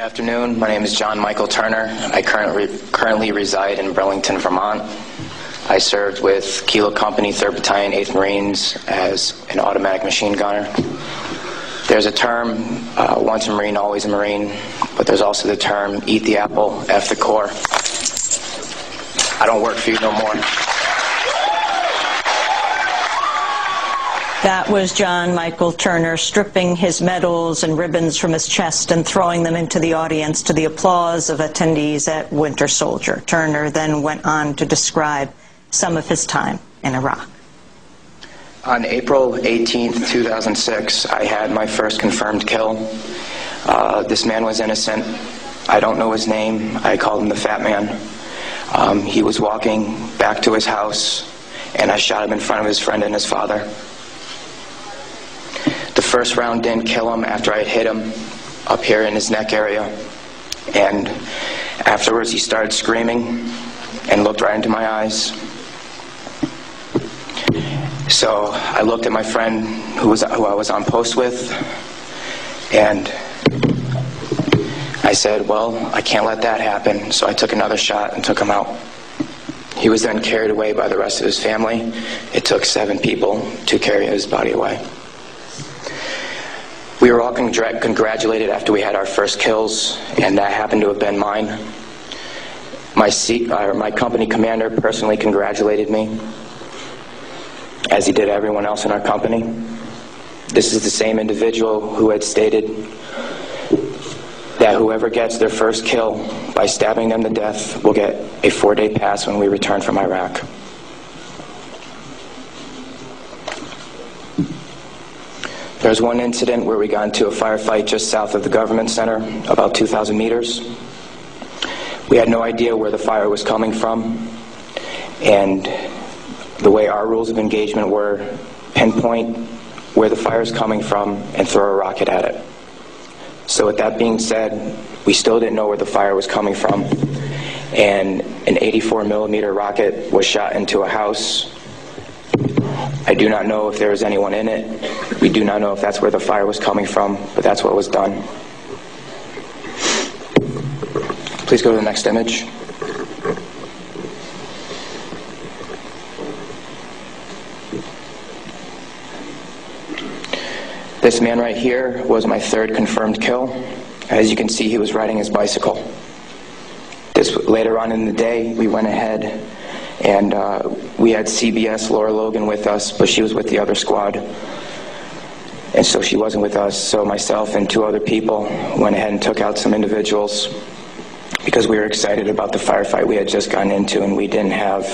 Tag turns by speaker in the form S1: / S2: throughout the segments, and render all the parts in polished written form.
S1: Good afternoon. My name is John Michael Turner. I currently reside in Burlington, Vermont. I served with Kilo Company, 3rd Battalion, 8th Marines as an automatic machine gunner. There's a term, once a Marine, always a Marine, but there's also the term, eat the apple, F the Corps. I don't work for you no more.
S2: That was John Michael Turner stripping his medals and ribbons from his chest and throwing them into the audience to the applause of attendees at Winter Soldier. Turner then went on to describe some of his time in Iraq.
S1: On April 18th, 2006, I had my first confirmed kill. This man was innocent. I don't know his name. I called him the Fat Man. He was walking back to his house, and I shot him in front of his friend and his father. The first round didn't kill him after I had hit him up here in his neck area. And afterwards he started screaming and looked right into my eyes. So I looked at my friend who I was on post with, and I said, well, I can't let that happen. So I took another shot and took him out. He was then carried away by the rest of his family. It took 7 people to carry his body away. We were all congratulated after we had our first kills, and that happened to have been mine. My company commander personally congratulated me, as he did everyone else in our company. This is the same individual who had stated that whoever gets their first kill by stabbing them to death will get a 4-day pass when we return from Iraq. There's one incident where we got into a firefight just south of the government center, about 2,000 meters. We had no idea where the fire was coming from, and the way our rules of engagement were, pinpoint where the fire is coming from and throw a rocket at it. So with that being said, we still didn't know where the fire was coming from, and an 84 millimeter rocket was shot into a house. I do not know if there was anyone in it. We do not know if that's where the fire was coming from, but that's what was done. Please go to the next image. This man right here was my 3rd confirmed kill. As you can see, he was riding his bicycle. Later on in the day, we went ahead and we had CBS Laura Logan with us, but she was with the other squad. And so she wasn't with us. So myself and 2 other people went ahead and took out some individuals because we were excited about the firefight we had just gotten into, and we didn't have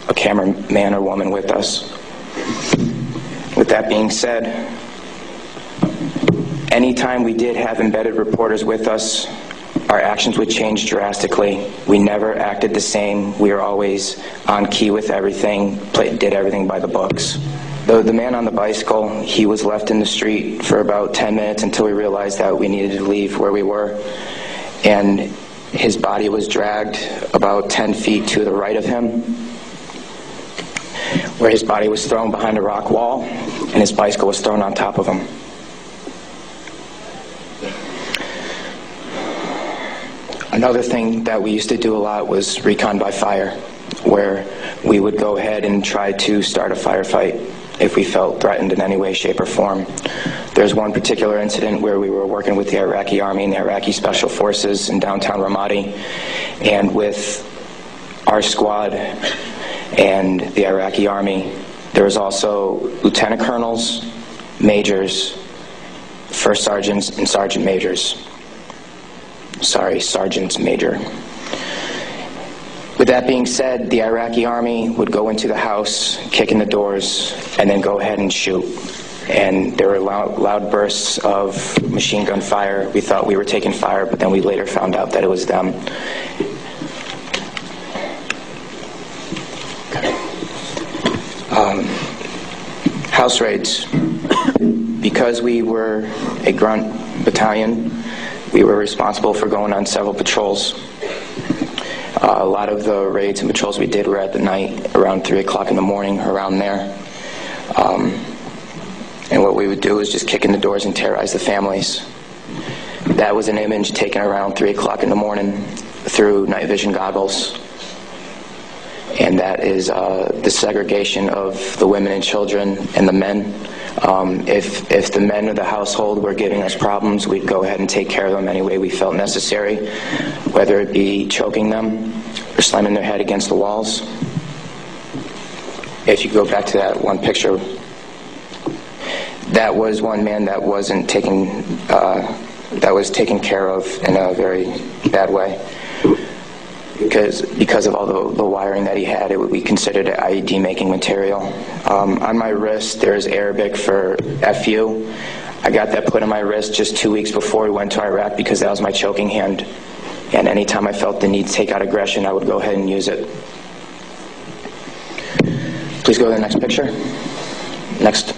S1: a cameraman or woman with us. With that being said, anytime we did have embedded reporters with us, our actions would change drastically. We never acted the same. We were always on key with everything, did everything by the books. The man on the bicycle, he was left in the street for about 10 minutes until we realized that we needed to leave where we were. And his body was dragged about 10 feet to the right of him, where his body was thrown behind a rock wall, and his bicycle was thrown on top of him. Another thing that we used to do a lot was recon by fire, where we would go ahead and try to start a firefight if we felt threatened in any way, shape, or form. There's one particular incident where we were working with the Iraqi Army and the Iraqi Special Forces in downtown Ramadi, and with our squad and the Iraqi Army, there was also lieutenant colonels, majors, first sergeants, and sergeant majors. Sergeants major. With that being said, the Iraqi Army would go into the house, kick in the doors, and then go ahead and shoot. And there were loud bursts of machine gun fire. We thought we were taking fire, but then we later found out that it was them. House raids. Because we were a grunt battalion, we were responsible for going on several patrols. A lot of the raids and patrols we did were at the night, around 3 o'clock in the morning, around there. And what we would do is just kick in the doors and terrorize the families. That was an image taken around 3 o'clock in the morning through night vision goggles. And that is the segregation of the women and children and the men. If the men of the household were giving us problems, we'd go ahead and take care of them any way we felt necessary, whether it be choking them or slamming their head against the walls. If you go back to that one picture, that was one man that wasn't taken, that was taken care of in a very bad way. Because of all the wiring that he had, it would be considered an IED making material. On my wrist, there's Arabic for FU. I got that put on my wrist just 2 weeks before we went to Iraq because that was my choking hand. And anytime I felt the need to take out aggression, I would go ahead and use it. Please go to the next picture. Next.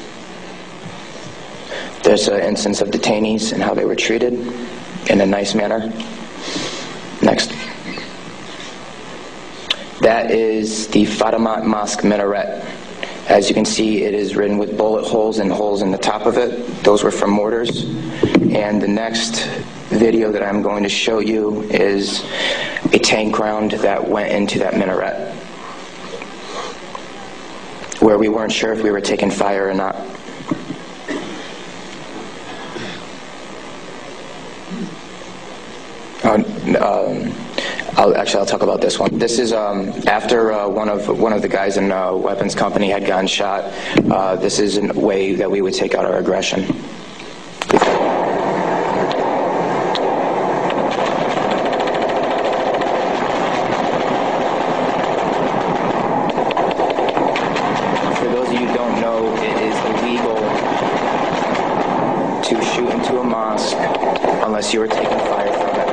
S1: There's an instance of detainees and how they were treated in a nice manner. Next. That is the Fatimat Mosque minaret. As you can see, it is written with bullet holes and holes in the top of it. Those were from mortars. And the next video that I'm going to show you is a tank round that went into that minaret, where we weren't sure if we were taking fire or not. I'll talk about this one. This is after one of the guys in a weapons company had gotten shot. This is a way that we would take out our aggression. For those of you who don't know, it is illegal to shoot into a mosque unless you were taking fire from it.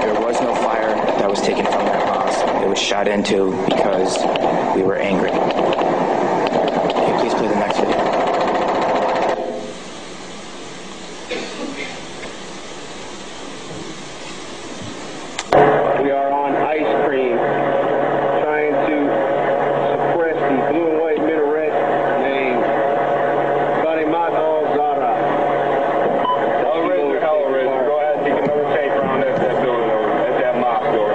S1: There was no fire that was taken from that mosque. It was shot into because we were angry. Can you please play the next video?
S3: We are on ice cream, trying to suppress the blue and white minaret named Fatimat al-Zahra. Hellraiser. Go ahead and take another tape around that building over, at that mosque door.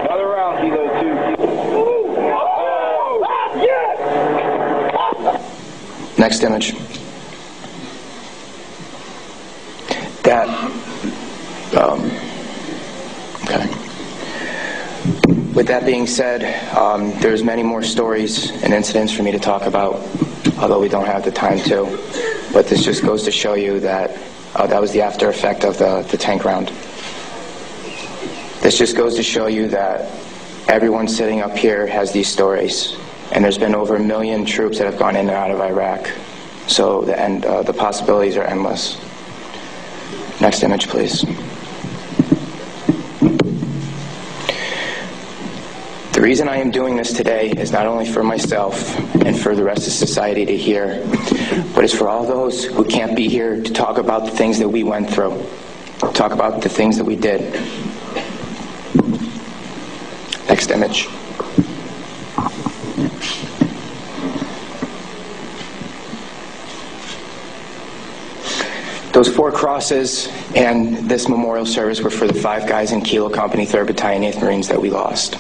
S3: Another round, Kilo 2. Yes!
S1: Next image. That, okay. With that being said, there's many more stories and incidents for me to talk about, although we don't have the time to. But this just goes to show you that that was the after effect of the tank round. This just goes to show you that everyone sitting up here has these stories. And there's been over 1 million troops that have gone in and out of Iraq. So the possibilities are endless. Next image, please. The reason I am doing this today is not only for myself and for the rest of society to hear, but it's for all those who can't be here to talk about the things that we went through, talk about the things that we did. Next image. Those 4 crosses and this memorial service were for the 5 guys in Kilo Company, 3rd Battalion, 8th Marines that we lost.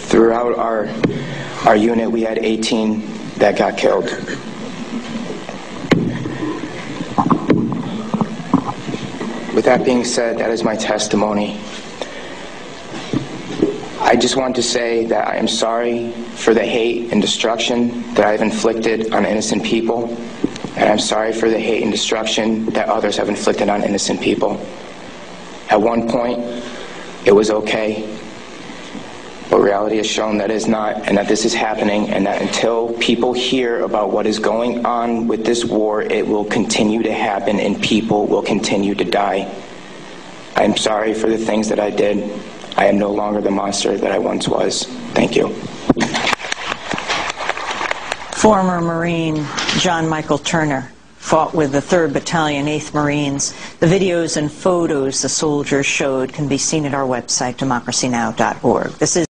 S1: Throughout our unit, we had 18 that got killed. With that being said, that is my testimony. I just want to say that I am sorry for the hate and destruction that I've inflicted on innocent people. And I'm sorry for the hate and destruction that others have inflicted on innocent people. At one point, it was okay, but reality has shown that it's not, and that this is happening, and that until people hear about what is going on with this war, it will continue to happen and people will continue to die. I am sorry for the things that I did. I am no longer the monster that I once was. Thank you.
S2: Former Marine John Michael Turner fought with the 3rd Battalion, 8th Marines. The videos and photos the soldiers showed can be seen at our website, democracynow.org. This is